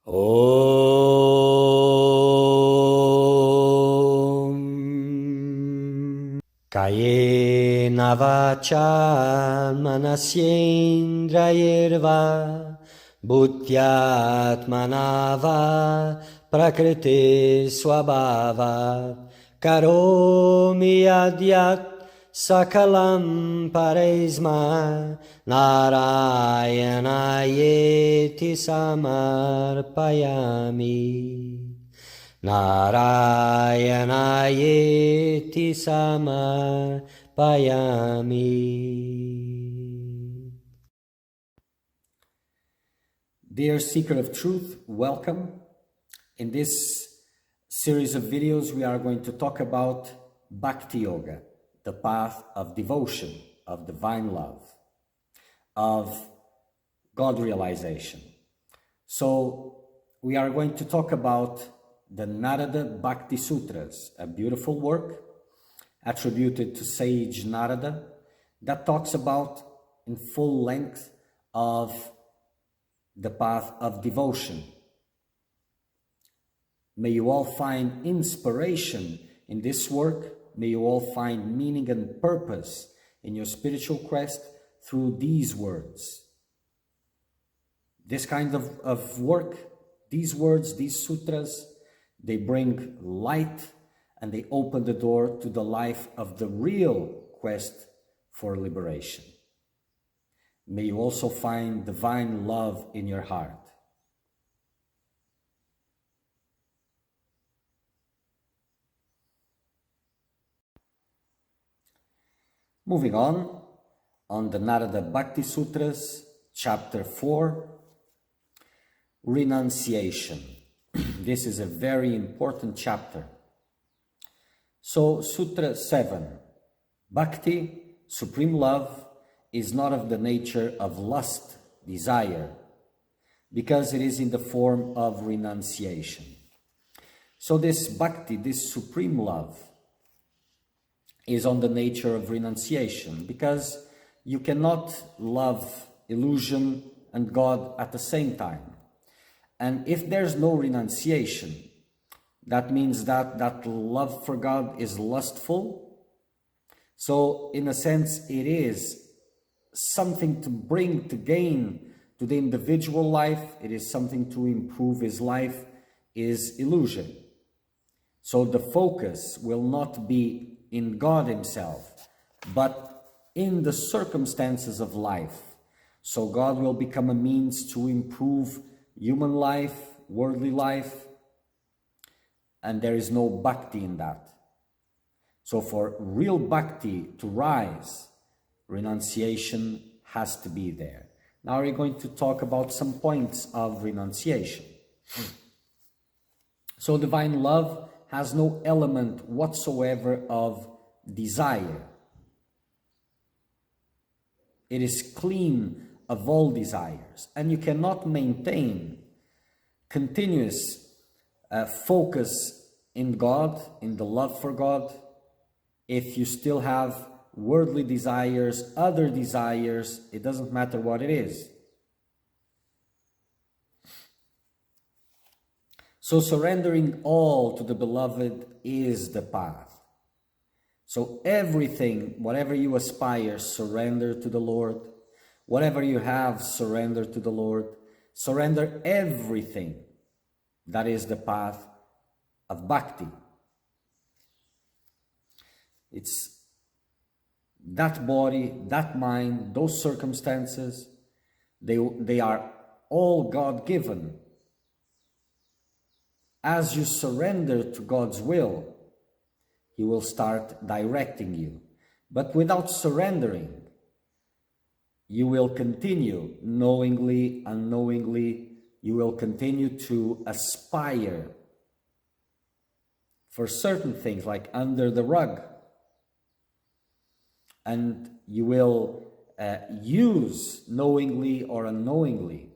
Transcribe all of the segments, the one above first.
Om Kayena vacha manasyendrayirva bhutyatmanava prakriti swabhava karomi adyat sakalam pareisma narayanayethi samarpayami Narayanayeti samarpayami. Dear Seeker of Truth, welcome. In this series of videos, we are going to talk about Bhakti Yoga, the path of devotion, of divine love, of God realization. So we are going to talk about the Narada Bhakti Sutras, a beautiful work attributed to sage Narada that talks about in full length of the path of devotion. May you all find inspiration in this work. May you all find meaning and purpose in your spiritual quest through these words. This kind of work, these words, these sutras, they bring light and they open the door to the life of the real quest for liberation. May you also find divine love in your heart. Moving on the Narada Bhakti Sutras, chapter 4, renunciation. This is a very important chapter. So, Sutra 7, Bhakti, supreme love, is not of the nature of lust, desire, because it is in the form of renunciation. So this Bhakti, this supreme love, is on the nature of renunciation, because you cannot love illusion and God at the same time. And if there's no renunciation, that means that that love for God is lustful. So in a sense, it is something to bring, to gain to the individual life. It is something to improve his life, is illusion. So the focus will not be in God himself, but in the circumstances of life. So God will become a means to improve human life, worldly life, and there is no bhakti in that. So for real bhakti to rise, renunciation has to be there. Now we're going to talk about some points of renunciation. So divine love has no element whatsoever of desire. It is clean of all desires, and you cannot maintain continuous focus in God, in the love for God, if you still have worldly desires, other desires. It doesn't matter what it is. So surrendering all to the beloved is the path. So everything, whatever you aspire, surrender to the Lord. Whatever you have, surrender to the Lord. Surrender everything. That is the path of bhakti. It's that body, that mind, those circumstances, they are all God-given. As you surrender to God's will, He will start directing you. But without surrendering, you will continue, knowingly, unknowingly, you will continue to aspire for certain things, like under the rug. And you will use, knowingly or unknowingly,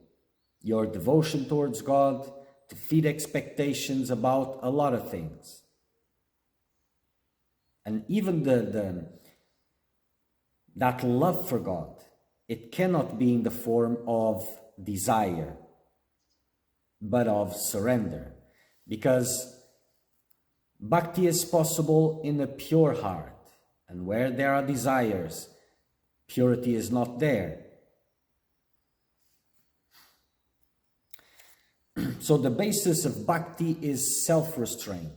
your devotion towards God to feed expectations about a lot of things. And even that love for God, it cannot be in the form of desire, but of surrender. Because bhakti is possible in a pure heart, and where there are desires, purity is not there. So the basis of bhakti is self-restraint.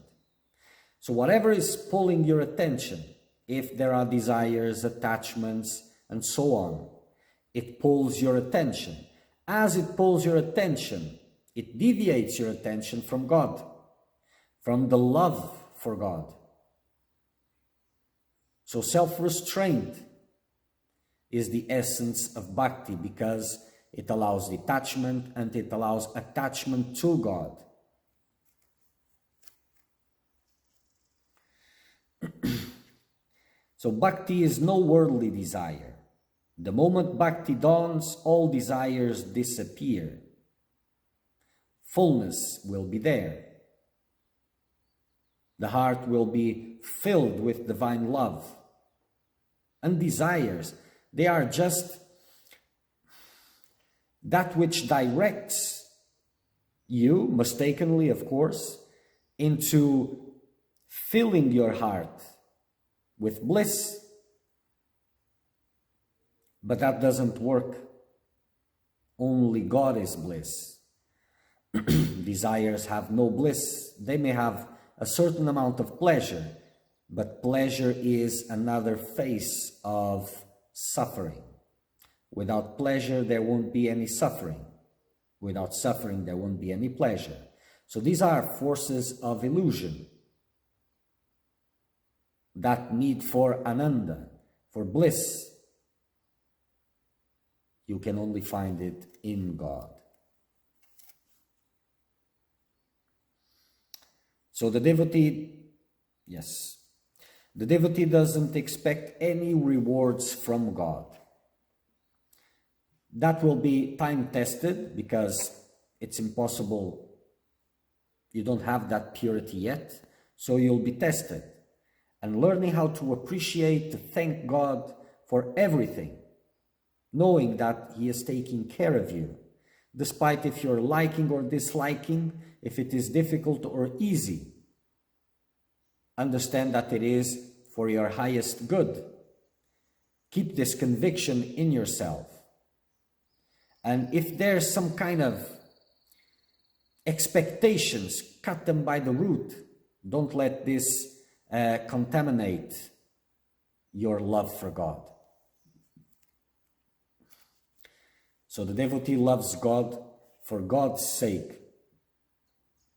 So whatever is pulling your attention, if there are desires, attachments, and so on, it pulls your attention. As it pulls your attention, it deviates your attention from God, from the love for God. So self-restraint is the essence of bhakti, because it allows detachment and it allows attachment to God. So bhakti is no worldly desire. The moment bhakti dawns, all desires disappear. Fullness will be there. The heart will be filled with divine love. And desires, they are just that which directs you, mistakenly of course, into filling your heart with bliss. But that doesn't work. Only God is bliss. Desires have no bliss. They may have a certain amount of pleasure, but pleasure is another face of suffering. Without pleasure, there won't be any suffering. Without suffering, there won't be any pleasure. So these are forces of illusion. That need for ananda, for bliss, you can only find it in God. So the devotee doesn't expect any rewards from God. That will be time-tested, because it's impossible. You don't have that purity yet, so you'll be tested. And learning how to appreciate, to thank God for everything, knowing that He is taking care of you, despite if you're liking or disliking, if it is difficult or easy. Understand that it is for your highest good. Keep this conviction in yourself. And if there's some kind of expectations, cut them by the root. Don't let this contaminate your love for God. So the devotee loves God for God's sake,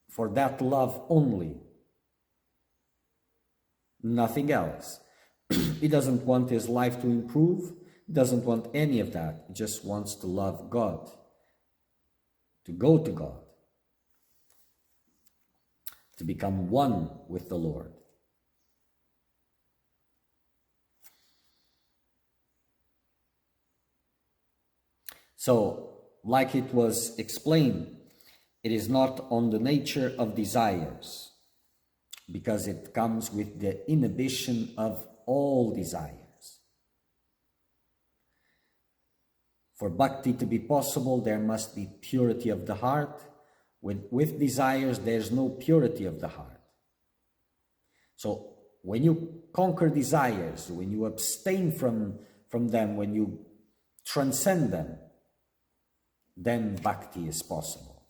for that love only, nothing else. He doesn't want his life to improve, he doesn't want any of that. He just wants to love God, to go to God, to become one with the Lord. So, like it was explained, it is not on the nature of desires, because it comes with the inhibition of all desires. For bhakti to be possible, there must be purity of the heart. With desires, there's no purity of the heart. So, when you conquer desires, when you abstain from them, when you transcend them, then bhakti is possible.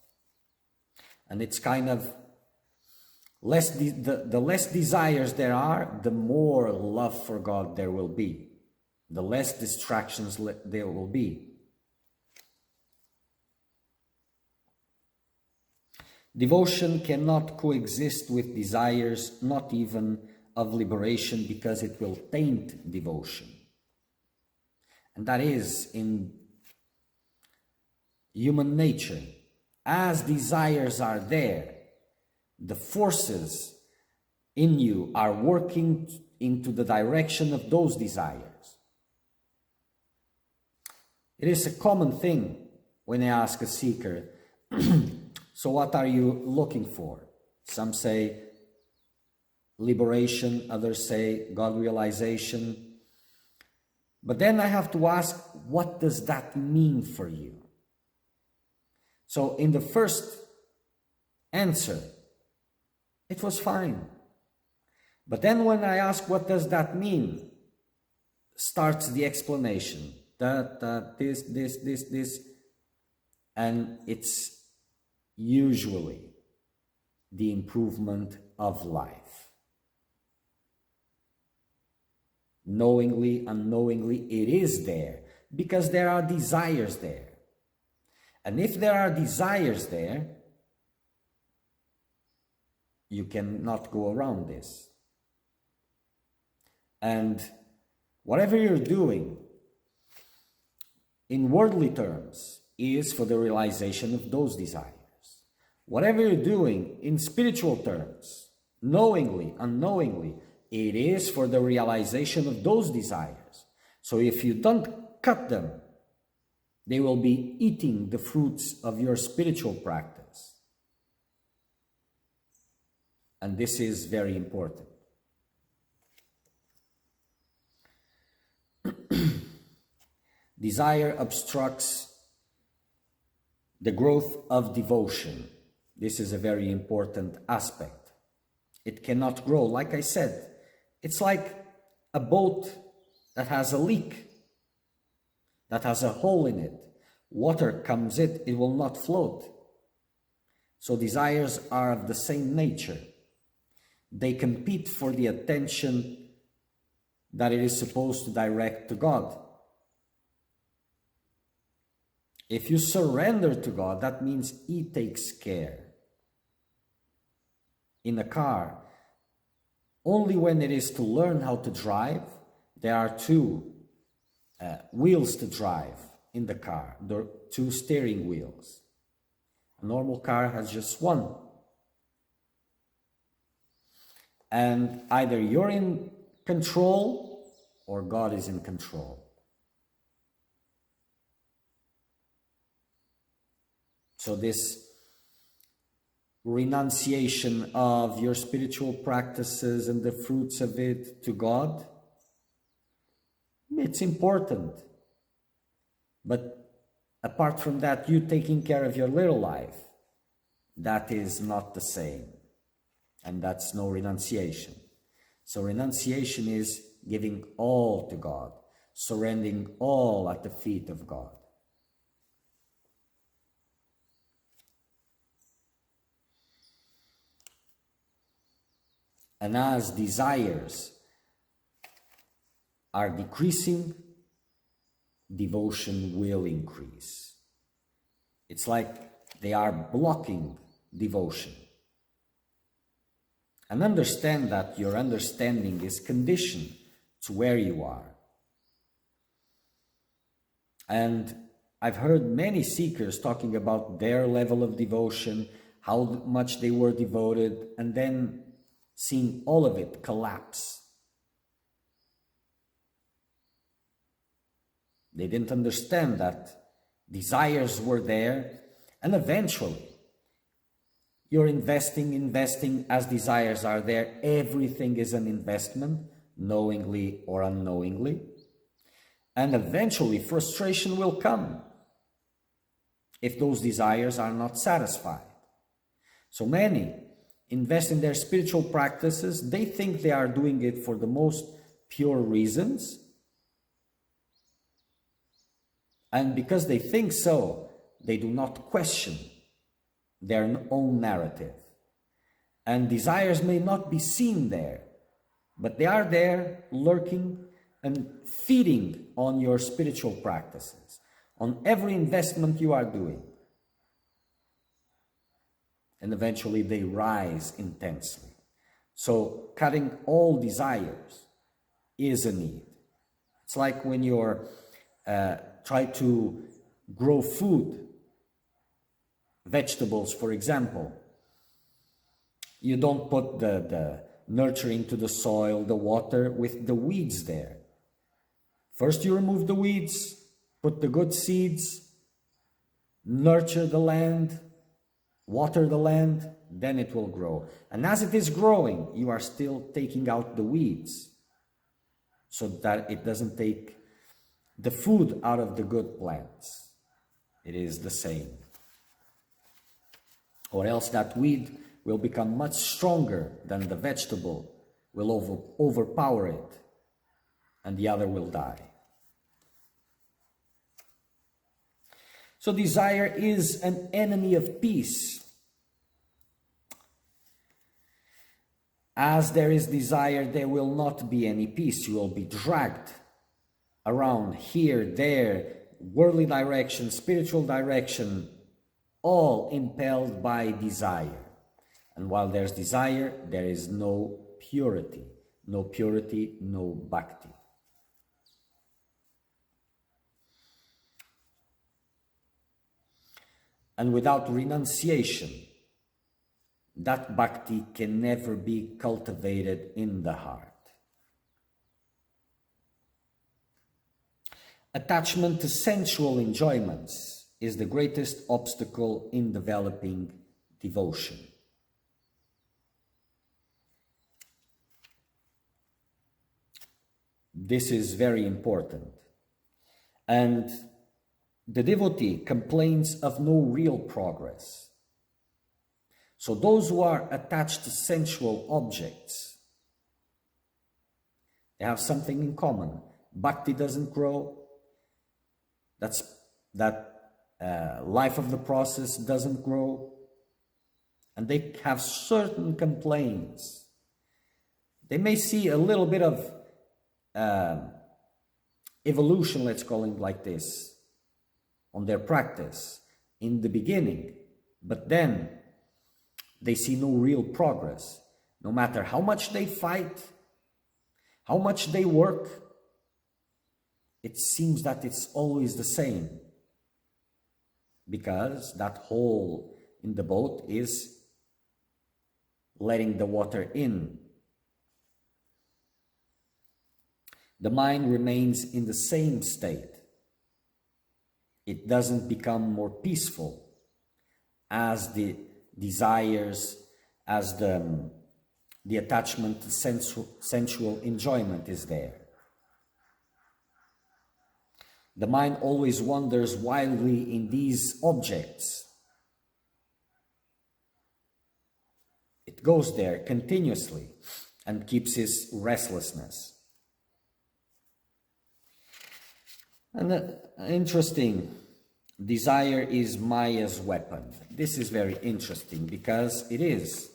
And it's kind of the less desires there are, the more love for God there will be. The less distractions there will be. Devotion cannot coexist with desires, not even of liberation, because it will taint devotion. And that is in human nature. As desires are there, the forces in you are working into the direction of those desires. It is a common thing when I ask a seeker, so what are you looking for? Some say liberation, others say God realization. But then I have to ask, what does that mean for you? So in the first answer. It was fine. But then when I ask, what does that mean? Starts the explanation. This. And it's usually the improvement of life. Knowingly, unknowingly, it is there because there are desires there. And if there are desires there, you cannot go around this. And whatever you're doing, in worldly terms, is for the realization of those desires. Whatever you're doing in spiritual terms, knowingly, unknowingly, it is for the realization of those desires. So if you don't cut them, they will be eating the fruits of your spiritual practice. And this is very important. Desire obstructs the growth of devotion. This is a very important aspect. It cannot grow. Like I said, it's like a boat that has a leak, that has a hole in it. Water comes in, it will not float. So desires are of the same nature. They compete for the attention that it is supposed to direct to God. If you surrender to God, that means He takes care. In a car, only when it is to learn how to drive, there are two wheels to drive in the car, the two steering wheels. A normal car has just one. And either you're in control or God is in control. So this renunciation of your spiritual practices and the fruits of it to God, it's important. But apart from that, you taking care of your little life, that is not the same. And that's no renunciation. So renunciation is giving all to God, surrendering all at the feet of God. And as desires are decreasing, devotion will increase. It's like they are blocking devotion. And understand that your understanding is conditioned to where you are. And I've heard many seekers talking about their level of devotion, how much they were devoted, and then seeing all of it collapse. They didn't understand that desires were there, and eventually you're investing as desires are there. Everything is an investment, knowingly or unknowingly. And eventually frustration will come if those desires are not satisfied. So many invest in their spiritual practices. They think they are doing it for the most pure reasons. And because they think so, they do not question their own narrative. And desires may not be seen there, but they are there lurking and feeding on your spiritual practices, on every investment you are doing. And eventually they rise intensely. So cutting all desires is a need. It's like when you're try to grow food, vegetables, for example. You don't put the nurturing to the soil, the water with the weeds there. First you remove the weeds, put the good seeds, nurture the land, water the land, then it will grow. And as it is growing, you are still taking out the weeds so that it doesn't take the food out of the good plants. It is the same. or else that weed will become much stronger than the vegetable, will overpower it, and the other will die. So desire is an enemy of peace. As there is desire, there will not be any peace. You will be dragged around here, there, worldly direction, spiritual direction, all impelled by desire. And while there's desire, there is no purity. No purity, no bhakti. And without renunciation, that bhakti can never be cultivated in the heart. Attachment to sensual enjoyments is the greatest obstacle in developing devotion. This is very important. And the devotee complains of no real progress. So those who are attached to sensual objects, they have something in common. Bhakti doesn't grow. Life of the process doesn't grow. And they have certain complaints. They may see a little bit of evolution, let's call it like this, on their practice in the beginning, but then they see no real progress. No matter how much they fight, how much they work, it seems that it's always the same, because that hole in the boat is letting the water in. The mind remains in the same state. It doesn't become more peaceful as the desires, as the attachment to sensual enjoyment is there. The mind always wanders wildly in these objects. It goes there continuously and keeps its restlessness. And interesting, desire is Maya's weapon. This is very interesting because it is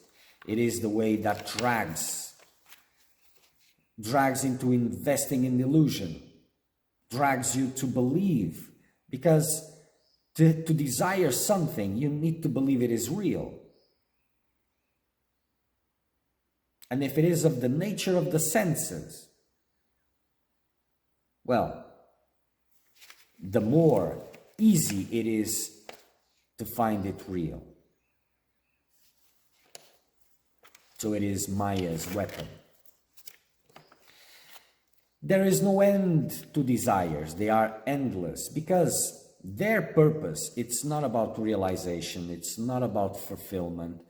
the way that drags into investing in illusion, drags you to believe, because to desire something, you need to believe it is real. And if it is of the nature of the senses, well, the more easy it is to find it real. So it is Maya's weapon. There is no end to desires. They are endless because their purpose, it's not about realization, it's not about fulfillment,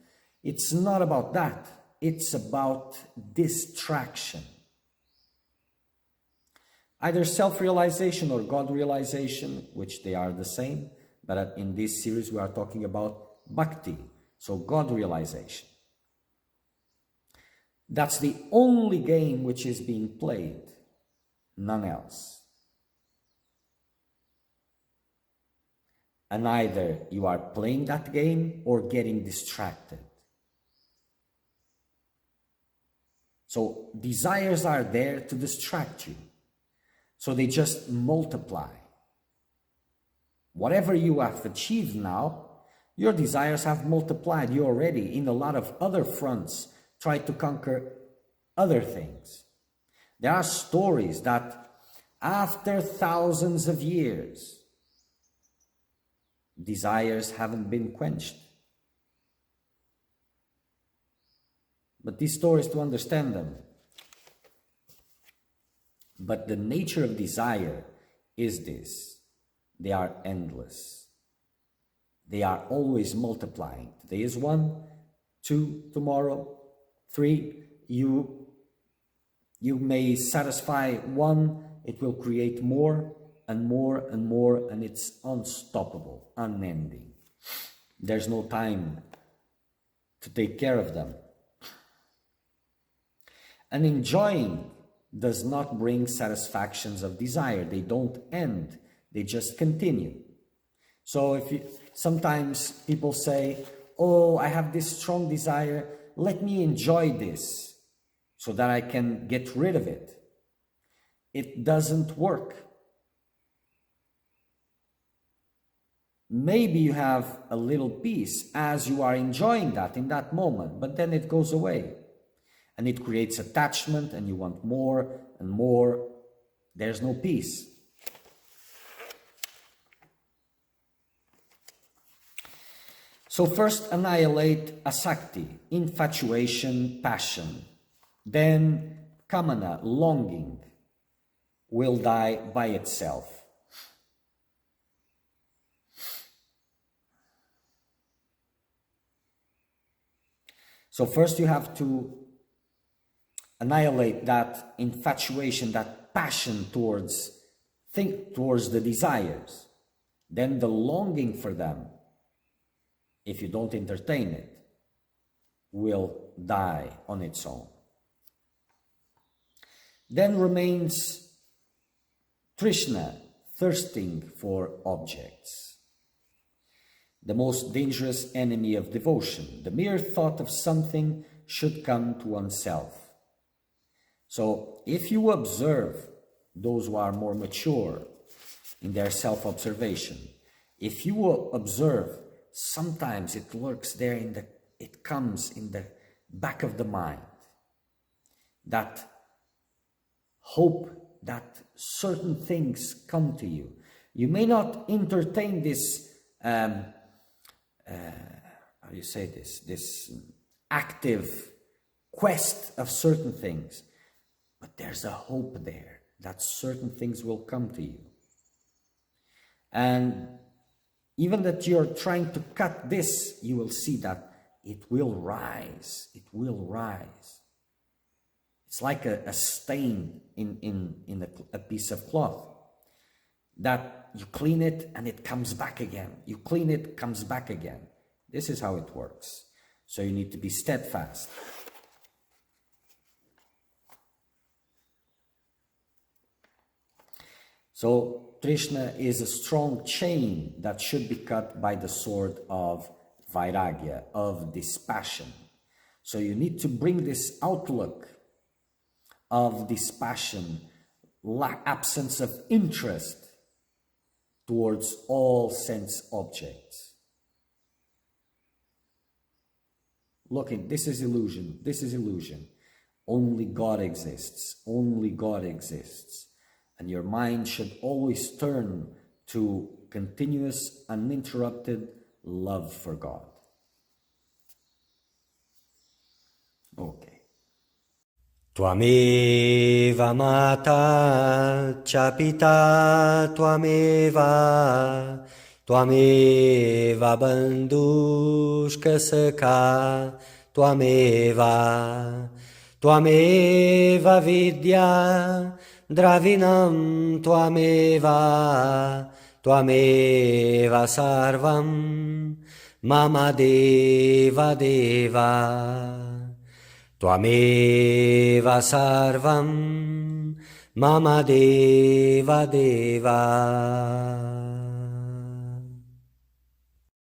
it's not about that. It's about distraction. Either self-realization or God-realization, which they are the same, but in this series we are talking about bhakti, so God-realization. That's the only game which is being played, none else. And either you are playing that game or getting distracted. So desires are there to distract you. So they just multiply. Whatever you have achieved now, your desires have multiplied. You already, in a lot of other fronts, tried to conquer other things. There are stories that after thousands of years, desires haven't been quenched. But these stories, to understand them, but the nature of desire is this: they are endless. They are always multiplying. Today is 1, 2, tomorrow 3. You may satisfy 1, it will create more and more and more, and it's unstoppable, unending. There's no time take care of them. And enjoying does not bring satisfactions of desire. They don't end, they just continue. So sometimes people say, oh, I have this strong desire, let me enjoy this so that I can get rid of it. It doesn't work. Maybe you have a little peace as you are enjoying that in that moment, but then it goes away. And it creates attachment, and you want more and more. There's no peace. So first annihilate asakti, infatuation, passion. Then kamana, longing, will die by itself. So first you have to annihilate that infatuation, that passion towards the desires. Then the longing for them, if you don't entertain it, will die on its own. Then remains Trishna, thirsting for objects. The most dangerous enemy of devotion. The mere thought of something should come to oneself. So if you observe those who are more mature in their self-observation, if you observe, sometimes it lurks there it comes in the back of the mind, that hope that certain things come to you. You may not entertain this, this active quest of certain things, but there's a hope there that certain things will come to you. And even that you're trying to cut this, you will see that it will rise. It will rise. It's like a stain in a piece of cloth, that you clean it and it comes back again. You clean it, comes back again. This is how it works. So you need to be steadfast. So Trishna is a strong chain that should be cut by the sword of Vairagya, of dispassion. So you need to bring this outlook of dispassion, absence of interest towards all sense objects. Look, this is illusion. This is illusion. Only God exists. Only God exists. And your mind should always turn to continuous, uninterrupted love for God. Okay. Tvameva mata cha pita tvameva, tvameva bandhushka sakha tvameva, tvameva vidya dravinam tvameva, tvameva sarvam mama deva deva. Tvameva sarvam mama deva deva.